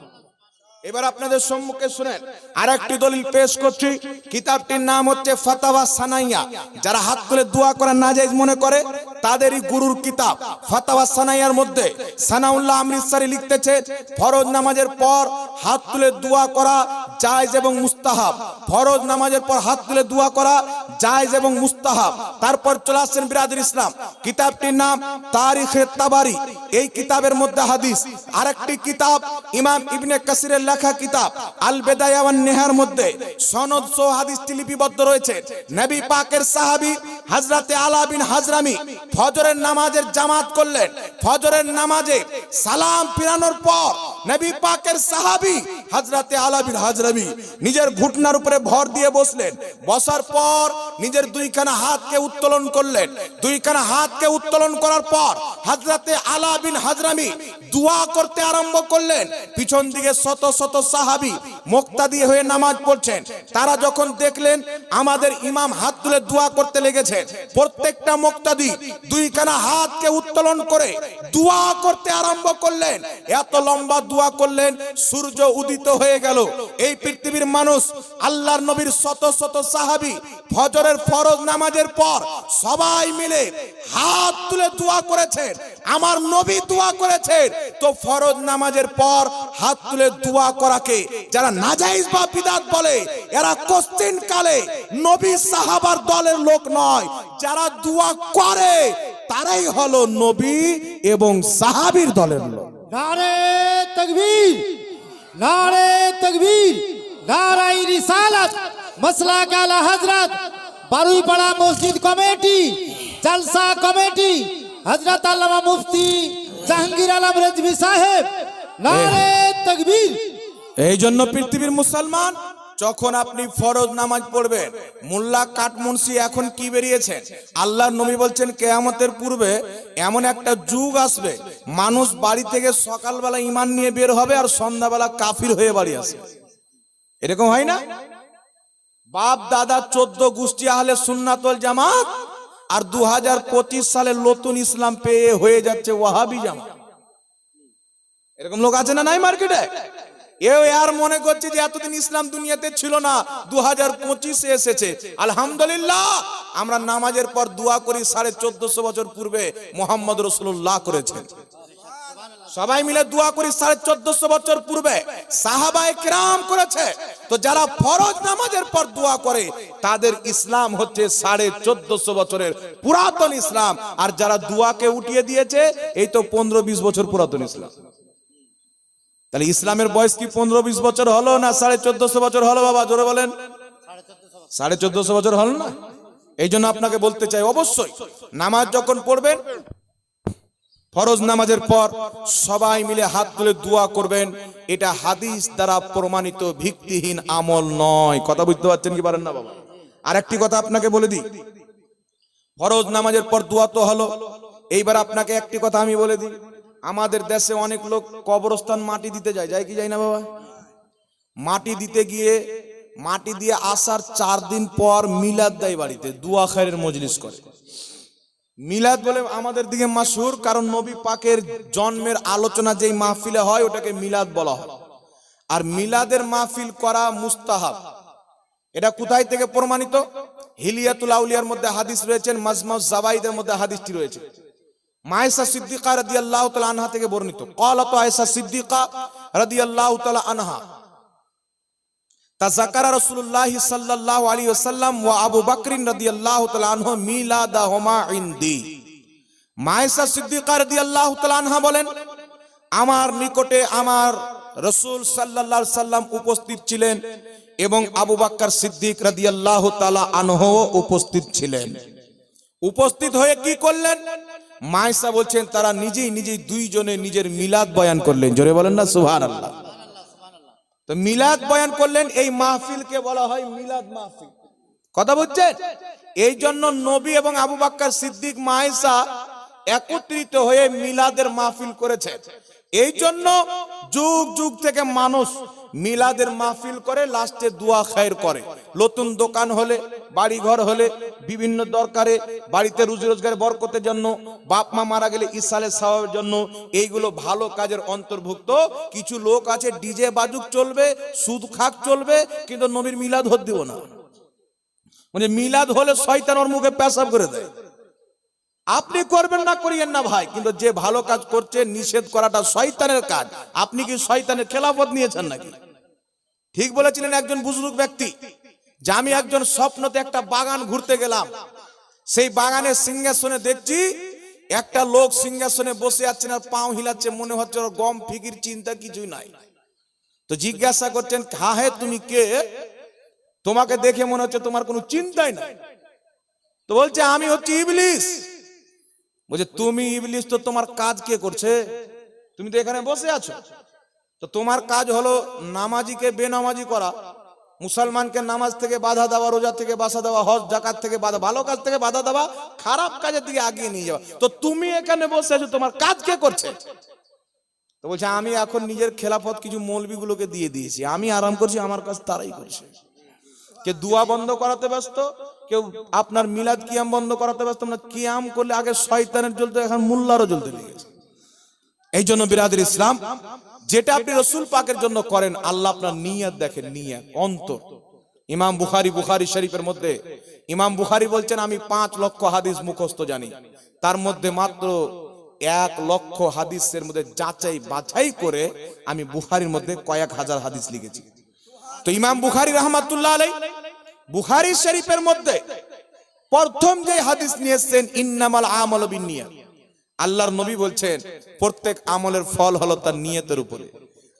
এবার আপনাদের সম্মুখে শুনেন আরেকটি দলিল পেশ করছি। কিতাবটির নাম হচ্ছে ফাতাওয়া সানাইয়া। যারা হাত তুলে দোয়া করা নাজায়েজ মনে করে তাদেরই গুরুর কিতাব ফাতাওয়া সানাইয়ার মধ্যে সানাউল্লাহ আমৃতসরি লিখতেছে, ফরজ নামাজের পর হাত তুলে দোয়া করা জায়েজ এবং মুস্তাহাব। ফরজ নামাজের পর হাত তুলে দোয়া করা জায়েজ এবং মুস্তাহাব। তারপর চলে আসছেন বিরাদর ইসলাম, কিতাবটির নাম তারিখে তাবারি। এই কিতাবের মধ্যে হাদিস। আরেকটি কিতাব ইমাম ইবনে কাসিরের লেখা কিতাব আল বেদায়া ওয়ান নেহার মধ্যে সনদ সহ হাদিসটি লিপিবদ্ধ রয়েছে। নবী পাকের সাহাবী হযরতে আলা বিন হাজরামি ফজরের নামাজের জামাত করলেন। ফজরের নামাজে সালাম ফিরানোর পর নবী পাকের সাহাবী হযরতে আলা বিন হাজরামি নিজের ঘুটনার উপরে ভর দিয়ে বসলেন। বসার পর নিজের দুইখানা হাতকে উত্তোলন করলেন। দুইখানা হাতকে উত্তোলন করার পর হযরতে আলা বিন হাজরামি দোয়া করতে আরম্ভ করলেন। পিছন দিকে শত শত সাহাবী মুক্তাদি হয়ে নামাজ পড়ছেন, তারা যখন দেখলেন আমাদের ইমাম হাত তুলে দোয়া করতে লেগেছে, প্রত্যেকটা মুক্তাদি দুইখানা হাতকে উত্তোলন করে দোয়া করতে আরম্ভ করলেন। এত লম্বা দোয়া করলেন, সূর্য উদিত হয়ে গেল। এই পৃথিবীর মানুষ, আল্লাহর নবীর শত শত সাহাবী ফজরের ফরজ নামাজের পর সবাই মিলে হাত তুলে দোয়া করেছেন। আমার নবী দোয়া করেছেন, তো ফরজ নামাজের পর হাত তুলে দোয়া করাকে যারা নাজায়েজ বা বিদআত বলে, এরা কোশ্চিন কালে নবী সাহাবার দলের লোক নয়। যারা দোয়া করে তারাই হলো নবী এবং সাহাবীর দলের লোক। নারে তকবীর, নারে তকবীর, নারায়ে রিসালাত, মাসলাক আলা হযরত বারুইপাড়া মসজিদ কমিটি, জলসা কমিটি, হযরত আল্লামা মুফতি জাহাঙ্গীর আলম রেজভী সাহেব। নারে তকবীর। এই জন্য পৃথিবীর মুসলমান, যখন আপনি ফরজ নামাজ পড়বেন, মোল্লা কাটমুনসি এখন কি বেরিয়েছে, আল্লাহর নবী বলছেন কিয়ামতের পূর্বে এমন একটা যুগ আসবে, মানুষ বাড়ি থেকে সকালবেলা ঈমান নিয়ে বের হবে আর সন্ধ্যাবেলা কাফির হয়ে বাড়ি আসবে। এরকম হয় না? বাপ দাদা 14 গোষ্ঠী আহলে সুন্নাত ওয়াল জামাত, আর 2025 সালে নতুন ইসলাম পেয়ে হয়ে যাচ্ছে ওয়াহাবি জামাত। এরকম লোক আছে না নাই মার্কেটে? এও আর মনে করছে যে এতদিন ইসলাম দুনিয়াতে ছিল না, 2025 এসেছে। আলহামদুলিল্লাহ, আমরা নামাজের পর দোয়া করি 1450 বছর পূর্বে মুহাম্মদ রাসূলুল্লাহ করেছেন। সবাই মিলে দোয়া করি 1450 বছর পূর্বে সাহাবায়ে কেরাম করেছে। তো যারা ফরজ নামাজের পর দোয়া করে তাদের ইসলাম হচ্ছে 1450 বছরের পুরাতন ইসলাম। আর যারা দোয়াকে উঠিয়ে দিয়েছে, এই তো 15-20 বছর পুরাতন ইসলাম। তাহলে ইসলামের বয়স কি 15-20 বছর হলো না 1450 বছর হলো? বাবা জোরে বলেন। 1450 বছর হলো না? এই জন্য আপনাকে বলতে চাই, অবশ্যই নামাজ যখন পড়বেন, ফরজ নামাজের পর সবাই মিলে হাত তুলে দোয়া করবেন। এটা হাদিস দ্বারা প্রমাণিত ভিত্তিহীন আমল নয়। কথা বুঝতে পারছেন কি পারেন না বাবা? আর একটি কথা আপনাকে বলে দিই, ফরজ নামাজের পর দোয়া তো হলো, এইবার আপনাকে একটি কথা আমি বলে দিই, আমাদের দেশে অনেক লোক কবরস্থান মাটি দিতে যায় কি যায় না বাবা? মাটি দিতে গিয়ে মাটি দিয়ে আসার 4 দিন পর মিলাদ দেয় বাড়িতে, দোয়া খায়রের মজলিস করে। মিলাদ বলে আমাদের দিকে মাশহুর, কারণ নবী পাকের জন্মের আলোচনা যেই মাহফিলে হয় ওটাকে মিলাদ বলা হয়। আর মিলাদের মাহফিল করা মুস্তাহাব। এটা কোথায় থেকে প্রমাণিত? হিলিয়াতুল আউলিয়ার মধ্যে হাদিস রয়েছেন, মাজমাউজ জাওয়াইদের মধ্যে হাদিসটি রয়েছে। আয়েশা সিদ্দিকা রাদিয়াল্লাহু তাআলা আনহা থেকে বর্ণিত, ক্বালাত আয়েশা সিদ্দিকা রাদিয়াল্লাহু তাআলা আনহা তাযাক্কারা রাসূলুল্লাহ সাল্লাল্লাহু আলাইহি ওয়াসাল্লাম ওয়া আবু বকর রাদিয়াল্লাহু তাআলা আনহু মিলাদাহুমা ইনদি। আয়েশা সিদ্দিকা রাদিয়াল্লাহু তাআলা আনহা বলেন, আমার নিকটে আমার রাসূল সাল্লাল্লাহু আলাইহি সাল্লাম উপস্থিত ছিলেন এবং আবু বকর সিদ্দিক রাদিয়াল্লাহু তাআলা আনহু উপস্থিত ছিলেন। উপস্থিত হয়ে কি করলেন? মায়েশা বলছেন তারা নিজেই দুইজনে নিজের মিলাদ বয়ান করলেন। জোরে বলেন না সুবহানাল্লাহ। তো মিলাদ বয়ান করলেন, এই মাহফিলকে বলা হয় মিলাদ মাহফিল। কথা বুঝছেন? এই জন্য নবী এবং আবু বকর সিদ্দিক মায়েশা একত্রিত হয়ে মিলাদের মাহফিল করেছে। এই জন্য যুগ যুগ থেকে মানুষ মিলাদের মাহফিল করে, লাস্টে দোয়া খায়ের করে। নতুন দোকান হলে, বাড়ি ঘর হলে, বিভিন্ন দরকারে, বাড়িতে রুজি রোজগারের বরকতের জন্য, বাপ মা মারা গেলে ইসালে সওয়াবের জন্য, এইগুলো ভালো কাজের অন্তর্ভুক্ত। কিছু লোক আছে ডিজে বাজুক চলবে, সুদ খাক চলবে, কিন্তু নবীর মিলাদ হতে দিব না। মানে মিলাদ হলে শয়তান ওর মুখে পেশাব করে দেয়। আপনি করবেন না, করিয়েন না ভাই, কিন্তু যে ভালো কাজ করছে নিষেধ করাটা শয়তানের কাজ। আপনি কি শয়তানের খেলাফত নিয়েছেন নাকি? ঠিক বলেছিলেন একজন বুজুর্গ ব্যক্তি, যে আমি একজন স্বপ্নতে একটা বাগান ঘুরতে গেলাম, সেই বাগানের সিংহাসনে দেখছি একটা লোক সিংহাসনে বসে আছেন আর পাও হিলাচ্ছে, মনে হচ্ছে ওর গম ফিকির চিন্তা কিছুই নাই। তো জিজ্ঞাসা করছেন, হ্যাঁ হে তুমি কে? তোমাকে দেখে মনে হচ্ছে তোমার কোনো চিন্তাই নাই। তো বলছে আমি হচ্ছি ইবলিস। বলছে তুমি ইবলিস, তো তোমার কাজ কে করছে? তুমি তো এখানে বসে আছো। তো তোমার কাজ হলো নামাজিকে বেনামাজি করা, মুসলমানকে নামাজ থেকে বাধা দেওয়া, রোজা থেকে বাধা দেওয়া, হজ যাকাত থেকে বাধা, ভালো কাজ থেকে বাধা দেওয়া, খারাপ কাজের দিকে আগিয়ে নিয়ে যাওয়া। তো তুমি এখানে বসে আছো, তোমার কাজ কে করছে? তো বলছে আমি এখন নিজের খেলাফত কিছু মৌলবিগুলোকে দিয়ে দিয়েছি, আমি আরাম করছি, আমার কাছে তারাই করছে। কে দুয়া বন্ধ করাতে ব্যস্ত, কেউ আপনার মিলাদ কিয়াম বন্ধ করাতে ব্যস্ত। না, কিয়াম করলে আগে শয়তানের জ্বলতো, এখন মোল্লারও জ্বলতে লেগেছে। এই জন্য বিরাদর ইসলাম, যেটা আপনি রসুল পাকের জন্য করেন, আল্লাহ আপনার নিয়ত দেখেন, নিয়ত, অন্তর। ইমাম বুখারী শরীফের মধ্যে ইমাম বুখারী বলছেন আমি 5 লক্ষ হাদিস মুখস্থ জানি, তার মধ্যে মাত্র 1 লক্ষ হাদিসের মধ্যে যাচাই বাছাই করে আমি বুখারীর মধ্যে কয়েক হাজার হাদিস লিখেছি। তো ইমাম বুখারী রাহমাতুল্লাহ আলাইহি বুখারী শরীফের মধ্যে প্রথম যে হাদিস নিয়েছেন ইন্নামাল আমালু বিন্নিয়াত, আল্লাহর নবী বলছেন প্রত্যেক আমলের ফল হলো তার নিয়তের উপরে।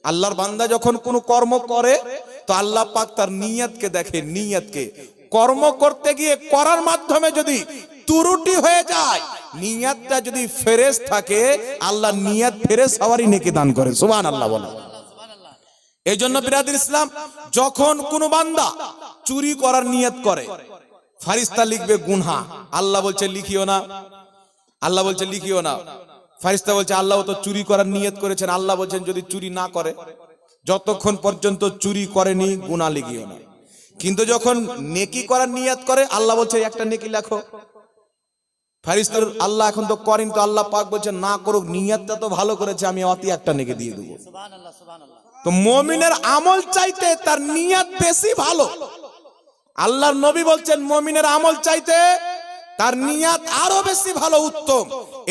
আল্লাহর বান্দা যখন কোনো কর্ম করে তো আল্লাহ পাক তার নিয়তকে দেখে, নিয়তকে। কর্ম করতে গিয়ে করার মাধ্যমে যদি ত্রুটি হয়ে যায়, নিয়তটা যদি ফেরেশ থাকে, আল্লাহ নিয়ত ফেরেশ হওয়ারই নেকি দান করে। সুবহানাল্লাহ বলেন। এই জন্য বিরাদর ইসলাম, যখন কোনো বান্দা চুরি করার নিয়ত করে, ফারিস্তা লিখবে গুনাহ, আল্লাহ বলছে লিখিও না, আল্লাহ বলছে লিখিও না। ফারিস্তা বলছে আল্লাহ তো চুরি করার নিয়ত করেছেন, আল্লাহ বলছেন যদি চুরি না করে, যতক্ষণ পর্যন্ত চুরি করেনি গুনাহ লিখিও না। কিন্তু যখন নেকি করার নিয়ত করে, আল্লাহ বলছে একটা নেকি লেখো। ফারিস্তার আল্লাহ এখন তো করেন, তো আল্লাহ পাক বলছে না করুক, নিয়তটা তো ভালো করেছে, আমি অতি একটা নেকি দিয়ে দেবো। তো মুমিনের আমল চাইতে তার নিয়ত বেশি ভালো। আল্লাহর নবী বলছেন মুমিনের আমল চাইতে তার নিয়ত আরো বেশি ভালো, উত্তম।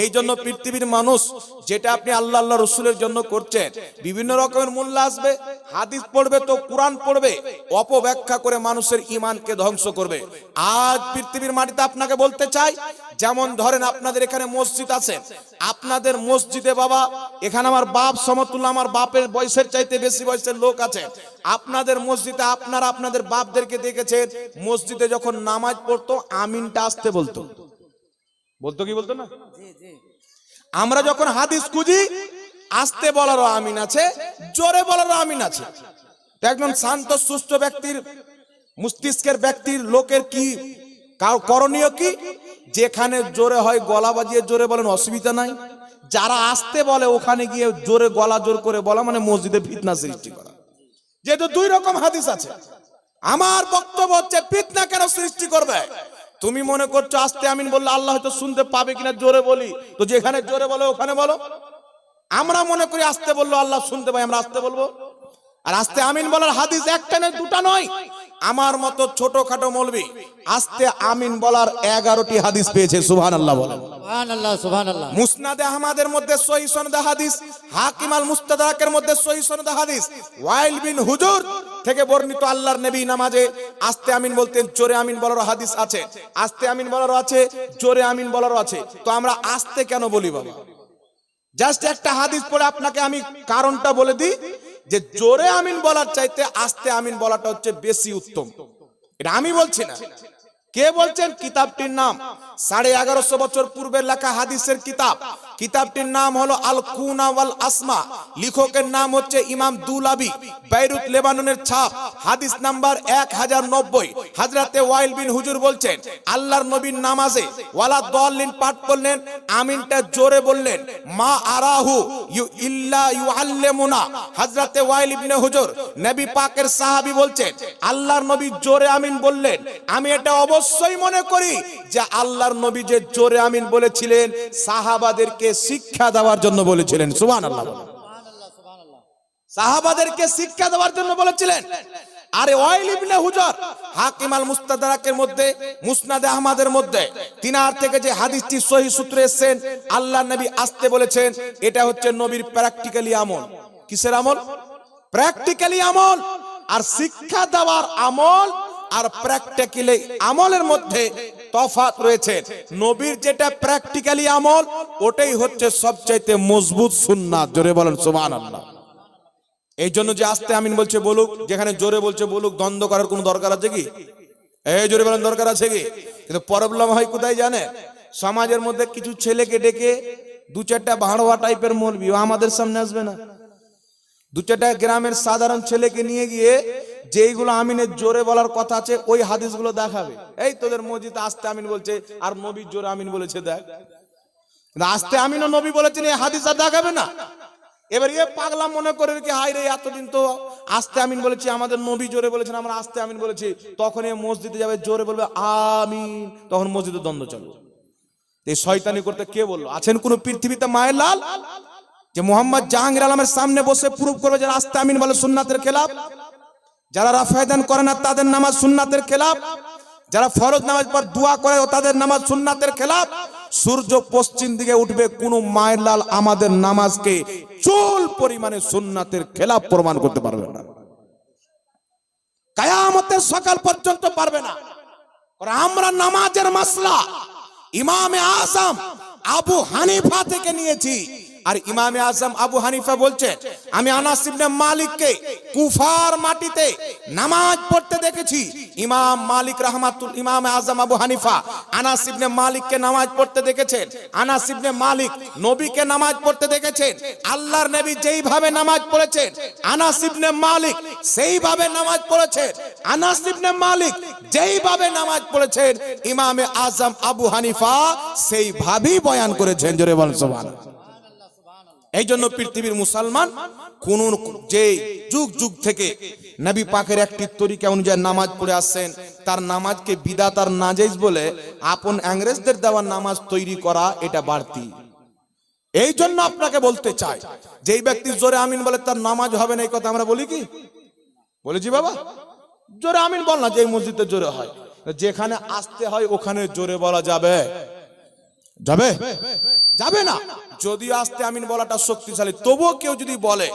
এই জন্য পৃথিবীর মানুষ যেটা আপনি আল্লাহ আল্লাহ রসুলের জন্য করছেন, বিভিন্ন রকমের মোল্লা আসবে, হাদিস পড়বে তো কোরআন পড়বে, অপব্যাখ্যা করে মানুষের ঈমানকে ধ্বংস করবে। আজ পৃথিবীর মাটিতে আপনাকে বলতে চাই, যেমন ধরেন আপনাদের এখানে মসজিদ আছে, আপনাদের মসজিদে বাবা, এখানে আমার বাপ সমতুল্য, আমার বাপের বয়সের চাইতে বেশি বয়সের লোক আছে। আপনাদের মসজিদে আপনারা আপনাদের বাপদেরকে দেখেছেন, মসজিদে যখন নামাজ পড়তো আমিনটা আসতে বলতো, বলতো কি বলতো না? আমরা যখন হাদিস খুঁজি, আসতে বলারও আমিন আছে, জোরে বলারও আমিন আছে। তো একজন শান্ত সুস্থ ব্যক্তির, মস্তিষ্কের ব্যক্তির, লোকের কি করণীয় কি? যেখানে জোরে হয় গলা বাজিয়ে জোরে বলেন, অসুবিধা নাই। যারা আসতে বলে ওখানে গিয়ে জোরে গলা জোর করে বলা মানে মসজিদে ফিতনা সৃষ্টি করা। যেহেতু 2 রকম হাদিস আছে, আমার বক্তব্য হচ্ছে ফিতনা কেন সৃষ্টি করবে? তুমি মনে করছো আস্তে আমিন বললে আল্লাহ হয়তো শুনতে পাবে কিনা, জোরে বলি তো যেখানে জোরে বলো ওখানে বলো। আমরা মনে করি আস্তে বললো আল্লাহ শুনতে পাই, আমরা আস্তে বলবো। আর আস্তে আমিন বলার হাদিস একটা নয়, 2টা নয়। আমার মতো ছোটখাটো মৌলবি আস্তে আমিন বলার 11টি হাদিস পেয়েছে। সুবহানাল্লাহ বলেন। সুবহানাল্লাহ, সুবহানাল্লাহ। মুসনাদে আহমদের মধ্যে সহিহ সনদে হাদিস, হাকিম আল মুস্তাদরাকের মধ্যে সহিহ সনদে হাদিস, ওয়াইল বিন হুজুর থেকে বর্ণিত আল্লাহর নবী নামাজে আস্তে আমিন বলতেন, জোরে আমিন বলার হাদিস আছে। আস্তে আমিন বলারও আছে, জোরে আমিন বলারও আছে। তো আমরা আস্তে কেন বলি বাবা? জাস্ট একটা হাদিস পড়ে আপনাকে আমি কারণটা বলে দিই, যে জোরে আমিন বলার চাইতে আস্তে আমিন বলাটা হচ্ছে বেশি উত্তম। এটা আমি বলছি না, কে বলছেন? কিতাবটির নাম 1150 বছর পূর্বের লেখা হাদিসের কিতাব। কিতাবটির নাম হলো আল কুনা ওয়াল আসমা, লেখকের নাম হচ্ছে ইমাম দুলাবি, বেইরুত লেবাননের ছাপ, হাদিস নাম্বার 1090। হযরতে ওয়াইল বিন হুজুর বলছেন আল্লাহর নবীর নামাজে ওয়ালা দাল্লিন পাঠ করলেন, আমিনটা জোরে বললেন, মা আরাহু ইউ ইল্লা ইউআল্লিমুনা। হযরতে ওয়াইল ইবনে হুজুর নবী পাকের সাহাবী বলছেন আল্লাহর নবী জোরে আমিন বললেন, আমি এটা অবশ্যই মনে করি যে আল্লাহর নবী যে জোরে আমিন বলেছিলেন সাহাবাদেরকে শিক্ষা দেওয়ার জন্য বলেছিলেন। সুবহানাল্লাহ, সাহাবাদেরকে শিক্ষা দেওয়ার জন্য বলেছিলেন। আরে ওয়াইল ইবনে হুজর হাকিম আল মুস্তাদরাকের মধ্যে, মুসনাদে আহমদের মধ্যে তিনার থেকে যে হাদিসটি সহিহ সূত্রে এসেছেন, আল্লাহর নবী আসতে বলেছেন, এটা হচ্ছে নবীর প্র্যাকটিক্যালি আমল। কিসের আমল? প্র্যাকটিক্যালি আমল। আর শিক্ষা দেওয়ার আমল আর প্র্যাকটিক্যালি আমলের মধ্যে তফাৎ রয়েছে। নবীর যেটা প্র্যাকটিক্যালি আমল, ওটাই হচ্ছে সবচাইতে মজবুত সুন্নাত। জোরে বলেন সুবহানাল্লাহ। এই জন্য যে আস্তে আমিন বলছে বলুক, যেখানে জোরে বলছে বলুক, দ্বন্দ্ব করার কোনো দরকার আছে কি? এই জোরে বলেন দরকার আছে কি? কিন্তু প্রবলেম হয় কোথায় জানে? সমাজের মধ্যে কিছু ছেলেকে ডেকে 2-4টা ভাড়োয়া টাইপের মৌলবি আমাদের সামনে আসবে না, 2-4টা গ্রামের সাধারণ ছেলেকে নিয়ে গিয়ে যেইগুলো আমিনের জোরে বলার কথা আছে ওই হাদিসগুলো দেখাবে। এই তোদের মসজিদে আস্তে আমিন বলছে আর নবী জোরে আমিন বলেছে, দেখ। আস্তে আমিনও নবী বলেছেন, এই হাদিস আর দেখাবে না। এবার পাগলা মনে করে কি হাই রে এতদিন তো আস্তে আমিন বলেছি, আমাদের নবী জোরে বলেছেন, আমরা আস্তে আমিন বলেছি, তখন মসজিদে যাবে জোরে বলবে আমিন, তখন মসজিদে দ্বন্দ্ব চলবে। এই শয়তানি করতে কে বললো? আছেন কোন পৃথিবীতে মায়ের লাল যে মোহাম্মদ জাহাঙ্গীর আলমের সামনে বসে প্রুফ করবে যারা আস্তে আমিন বলে সুন্নাতের খেলাফ, যারা রাফায়দান করে না তাদের নামাজ সুন্নাতের খেলাফ, যারা ফরজ নামাজ পর দোয়া করে তাদের নামাজ সুন্নাতের খেলাফ? সূর্য পশ্চিম দিকে উঠবে, কোন মায়ের লাল আমাদের নামাজকে চুল পরিমাণে সুন্নাতের খেলাফ প্রমাণ করতে পারবে না, কিয়ামতের সকাল পর্যন্ত পারবে না। আমরা নামাজের মাসলা ইমামে আযম আবু হানিফা থেকে নিয়েছি। আর ইমামে আযম আবু হানিফা বলছেন, আমি আনাস ইবনে মালিককে কুফার মাটিতে নামাজ পড়তে দেখেছি। ইমাম মালিক ইমামে আযম আবু হানিফা আনাস ইবনে মালিককে নামাজ পড়তে দেখেছেন। আনাস ইবনে মালিক নবীকে নামাজ পড়তে দেখেছেন। আল্লাহর নবী যেইভাবে নামাজ পড়েছেন আনাস ইবনে মালিক সেইভাবে নামাজ পড়েছেন। আনাস ইবনে মালিক যেইভাবে নামাজ পড়েছেন ইমামে আযম আবু হানিফা সেইভাবেই বয়ান করেছেন। জোরে বলেন সুবহানাল্লাহ। এই জন্য পৃথিবীর মুসলমান কোন যে যুগ যুগ থেকে নবী পাকের একটি তরিকা অনুযায়ী নামাজ পড়ে আসছেন, তার নামাজকে বিদআত আর নাজায়েজ বলে আপন ইংরেজদের দেওয়া নামাজ তৈরি করা, এটা বাড়তি। এই জন্য আপনাকে বলতে চাই, যেই ব্যক্তি জোরে আমিন বলে তার নামাজ হবে না, এই কথা আমরা বলি কি? বলেছি বাবা, জোরে আমিন বল না। যে মসজিদে জোরে হয়, যেখানে আসতে হয় ওখানে জোরে বলা যাবে? যাবে? যাবে না। যদিও আস্তে আমিন বলাটা শক্তিশালী, তবুও কেউ যদি বলে,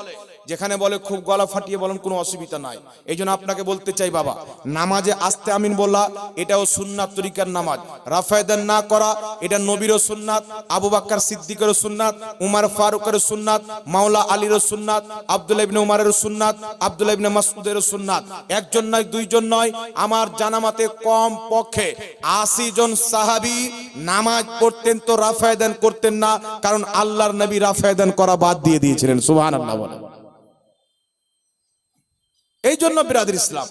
যেখানে বলে খুব গলা ফাটিয়ে বলেন, কোনো অসুবিধা নাই। এই জন্য আপনাকে বলতে চাই বাবা, নামাজে আস্তে আমিন বলা এটাও সুন্নাত তরিকার নামাজ। রাফায়দান না করা এটা নবীরও সুন্নাত, আবু বকর সিদ্দিকেরও সুন্নাত, উমর ফারুকেরও সুন্নাত, মাওলা আলীরও সুন্নাত, আব্দুল্লাহ ইবনে উমরেরও সুন্নাত, আব্দুল্লাহ ইবনে মাসউদেরও সুন্নাত। একজন নয়, দুইজন নয়, আমার জানামতে কম পক্ষে ৮০ জন সাহাবী নামাজ পড়তেন তো রাফায়দান করতেন না, কারণ আল্লাহর নবী রাফায়দান করা বাদ দিয়ে দিয়েছিলেন। সুবহানাল্লাহ বলেন। এই জন্য বিরাদর ইসলাম,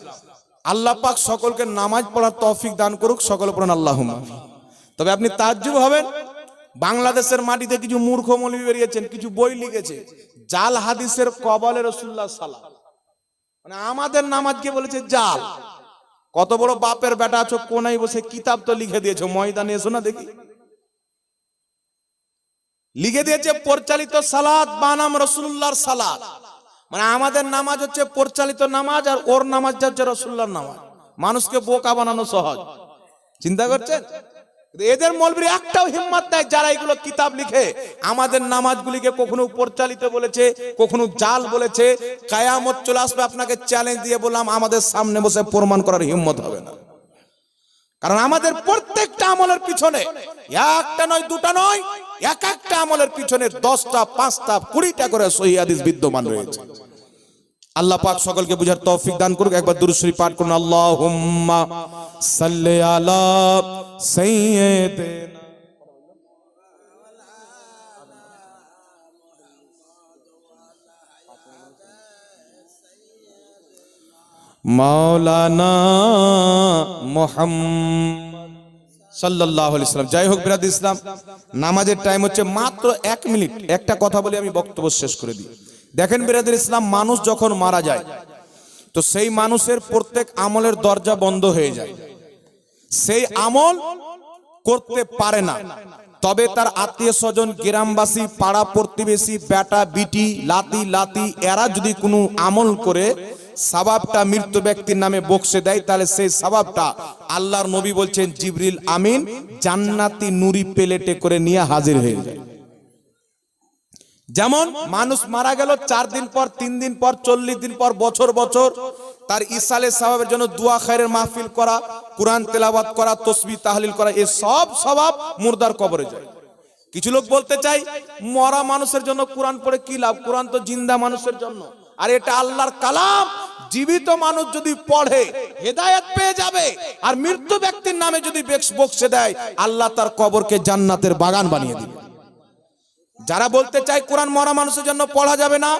আল্লাহ পাক সকলকে নামাজ পড়ার তৌফিক দান করুক, সকলে পড়েন আল্লাহুম্মা। তবে আপনি তাজ্জুব হবেন, বাংলাদেশের মাটিতে কিছু মূর্খ মৌলবি বেরিয়েছেন, কিছু বই লিখেছে জাল হাদিসের কবলে রাসূলুল্লাহ সাল্লাল্লাহু আলাইহি ওয়াসাল্লাম, মানে আমাদের নামাজকে বলেছে জাল। কত বড় বাপের বেটা আছো, কোনায় বসে কিতাব তো লিখে দিয়েছো, ময়দানে এসো না দেখি। লিখে দিয়েছে পরিচালিত সালাত বানাম রাসূলুল্লাহর সালাত, মানে আমাদের নামাজ হচ্ছে পরিচালিত নামাজ আর ওর নামাজ হচ্ছে রাসূলুল্লাহর নামাজ। মানুষকে বোকা বানানো সহজ, চিন্তা করছেন? এদের মৌলবীর একটাও হিম্মত নাই যারা এগুলো কিতাব লিখে আমাদের নামাজগুলিকে কখনো পরিচালিত বলেছে, কখনো জাল বলেছে। কিয়ামত চলে আসবে, আপনাকে চ্যালেঞ্জ দিয়ে বললাম, আমাদের সামনে বসে প্রমাণ করার হিম্মত হবে না। কারণ আমাদের প্রত্যেকটা আমলের পিছনে একটা নয়, দুটা নয়, এক একটা আমলের পিছনে 10টা, 5টা, 20টা করে সহিহ হাদিস বিদ্যমান রয়েছে। আল্লাহ পাক সকলকে বুঝার তৌফিক দান করুক। একবার দুরূদ শরীফ পাঠ করুন, আল্লাহুম্মা সাল্লি আলা সাইয়্যিদিনা মাওলানা মুহাম্মদ সাল্লাল্লাহু আলাইহি ওয়াসাল্লাম। যাই হোক বিরাদর ইসলাম, নামাজের টাইম হচ্ছে মাত্র 1 মিনিট। একটা কথা বলে আমি বক্তব্য শেষ করে দিই। দেখেন বিরাদর ইসলাম, মানুষ যখন মারা যায় তো সেই মানুষের প্রত্যেক আমলের দরজা বন্ধ হয়ে যায়, সেই আমল করতে পারে না। তবে তার আত্মীয় স্বজন, গ্রামবাসী, পাড়া প্রতিবেশী, বেটা বিটি, লাতি লাতি এরা যদি কোনো আমল করে সওয়াবটা মৃত্যু ব্যক্তির নামে বকশে দেয়, তাহলে সেই সওয়াবটা আল্লাহর নবী বলছেন জিবরিল আমিন জান্নাতি নুরি প্লেটে করে নিয়ে হাজির হয়ে যায়। যেমন মানুষ মারা গেল 4 দিন পর, 3 দিন পর, 40 দিন পর, বছর বছর তার ইসালে সওয়াবের জন্য দোয়া খায়রের মাহফিল করা, কুরআন তেলাওয়াত করা, তাসবিহ তাহলিল করা, এই সব সওয়াব মুর্দার কবরে যায়। কিছু লোক বলতে চাই মরা মানুষের জন্য কোরআন পড়ে কি লাভ, কোরআন তো জিন্দা মানুষের জন্য। আর এটা আল্লাহর কালাম, জীবিত মানুষ যদি পড়ে হেদায়েত পেয়ে যাবে। আর মৃত্যু ব্যক্তির নামে যদি বকশে দেয়, আল্লাহ তার কবরকে জান্নাতের বাগান বানিয়ে দিবে। যারা বলতে চায় কোরআন মরা মানুষের জন্য পড়া যাবে না,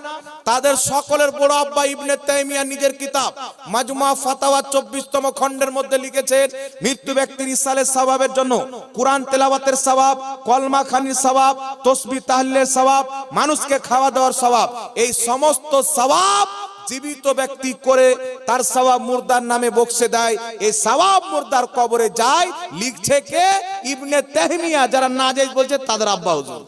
তাদের সকলের বড় আব্বা ইবনে তাইমিয়া নিজের কিতাব মাজমুয়া ফাতাওয়া 24তম খণ্ডের মধ্যে লিখেছেন, মৃত্যু ব্যক্তির ইসালের সওয়াবের জন্য কুরআন তেলাওয়াতের সওয়াব, কলমা খানির সওয়াব, তাসবিহ তাহলিলের সওয়াব, মানুষকে খাওয়া দেওয়ার সওয়াব, এই সমস্ত সওয়াব জীবিত ব্যক্তি করে তার সওয়াব মুর্দার নামে বক্সে দেয়। এই সওয়াব মুর্দার কবরে যায়। লিখছে কে? ইবনে তাইমিয়া, যারা নাজায়েজ বলছে তাদের আব্বা হুজুর।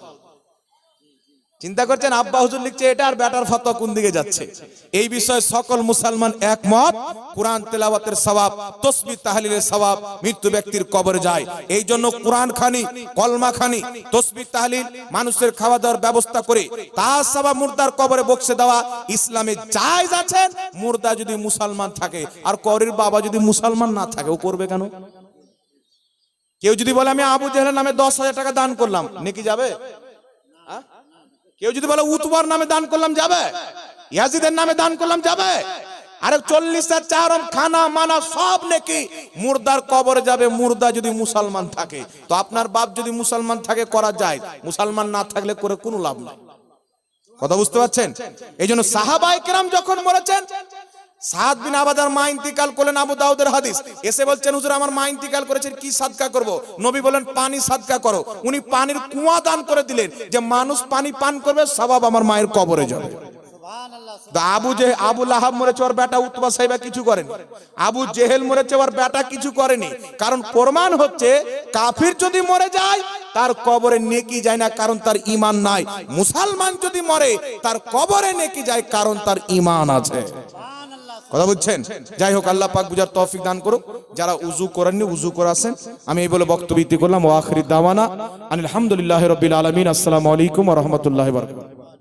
চিন্তা করছেন, আব্বা হুজুর লিখছে এটা, আর বেটার ফতোয়া কোন দিকে যাচ্ছে? এই বিষয়ে সকল মুসলমান একমত, কুরআন তেলাওয়াতের সওয়াব, তাসবিহ তাহলিলের সওয়াব মৃত্যু ব্যক্তির কবরে যায়। এই জন্য কুরআন খানি, কলমা খানি, তাসবিহ তাহলিল, মানুষের খাওয়া দাওয়ার ব্যবস্থা করে তার সওয়াব মুর্দার কবরে বক্সে দেওয়া ইসলামে জায়েজ আছে। মুর্দা যদি মুসলমান থাকে আর কবরের বাবা যদি মুসলমান না থাকে, ও করবে কেন? কেউ যদি বলে আমি আবু জেহেলের নামে 10,000 টাকা দান করলাম, নেকি যাবে? কেউ যদি বলে উতবার নামে দান করলাম, যাবে? ইয়াজিদের নামে দান করলাম, যাবে? আরে 40 চারম খানা মানা সব নাকি মুর্দার কবরে যাবে, মুর্দা যদি মুসলমান থাকে। তো আপনার বাপ যদি মুসলমান থাকে করা যায়, মুসলমান না থাকলে করে কোনো লাভ নাই। কথা বুঝতে পারছেন? এই জন্য সাহাবায়ে কেরাম যখন মরেছেন, সাদ বিন আবাদার মা ইন্তিকাল করলেন, আবু দাউদের হাদিস, এসে বলছেন হুজুর আমার মা ইন্তিকাল করেছেন, কি সাদকা করব? নবী বলেন পানি সাদকা করো। উনি পানির কুয়া দান করে দিলেন, যে মানুষ পানি পান করবে, সওয়াব আমার মায়ের কবরে যাবে। আবু লাহাব মরেছে, ওর বেটা উতবা সাইবা কিছু করেনি। আবু জেহেল মরেছে, ওর বেটা কিছু করেনি। কারণ প্রমাণ হচ্ছে কাফির যদি মরে যায় তার কবরে নেকি যায় না, কারণ তার ঈমান নাই। মুসলমান যদি মরে তার কবরে নেকি যায়, কারণ তার ঈমান আছে। কথা বুঝছেন? যাই হোক, আল্লাহ পাক বুঝার তৌফিক দান করুক। যারা উযু করেননি উযু করে আসেন। আমি এই বলে বক্তব্য করলাম। ওয়া আখিরি দাওয়ানা আলহামদুলিল্লাহি রাব্বিল আলামিন। আসসালামু আলাইকুম ওয়া রাহমাতুল্লাহি ওয়া বারাকাতুহু।